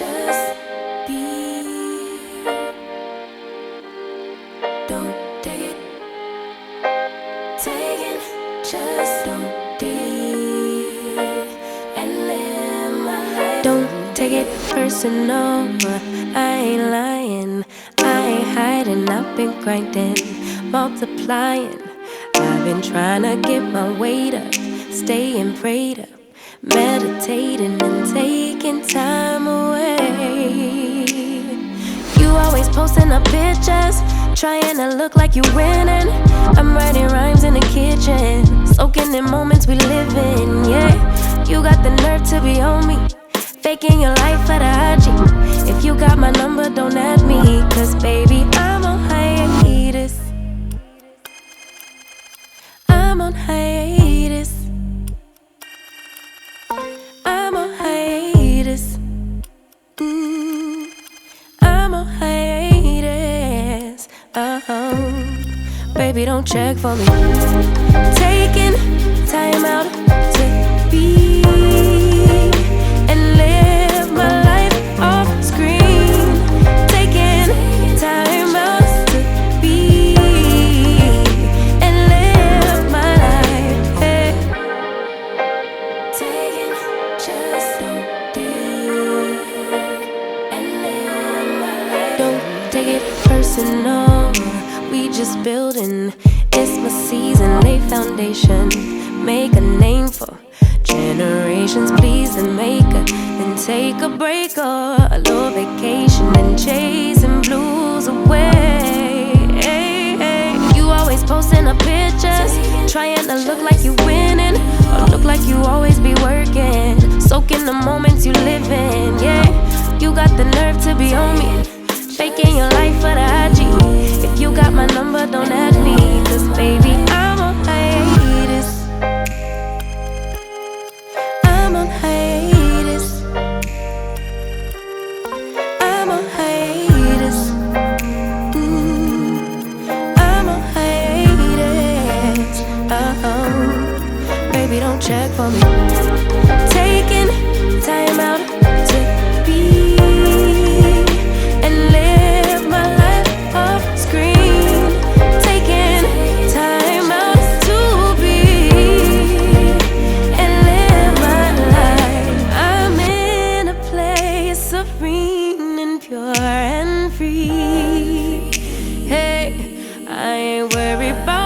just be. Don't take it, take it, just don't be. And live my life. Don't take it personal, I ain't lying, I ain't hiding, I've been grinding, multiplying. I've been trying to get my weight up, staying prayed up, meditating and taking time away. You always posting up pictures, trying to look like you winning. I'm writing rhymes in the kitchen, soaking in moments we live in, yeah. You got the nerve to be on me, faking your life for the IG. If you got my number, don't add me, cause baby, I'm on hiatus. I'm on hiatus. I'm on hiatus. I'm on hiatus. Baby, don't check for me. Taking time out to be and live my life off screen. Taking time out to be and live my life. Hey. Taking just don't be and live my life. Don't take it personal, we just building. It's my season, lay foundation, make a name for generations. Please and make a, then take a break or a little vacation and chasing blues away. Hey, hey. You always posting up pictures, trying to look like you winning, or look like you always be working, soaking the moments you live in, yeah. You got the nerve to be on me, faking your life for the IG. If you got my number, don't add me, cause baby, I'm on hiatus. I'm on hiatus. I'm on hiatus. I'm on hiatus. Baby, don't check for me. Taking time out to be and live my life off screen. Taking time out to be and live my life. I'm in a place serene and pure and free. Hey, I ain't worried about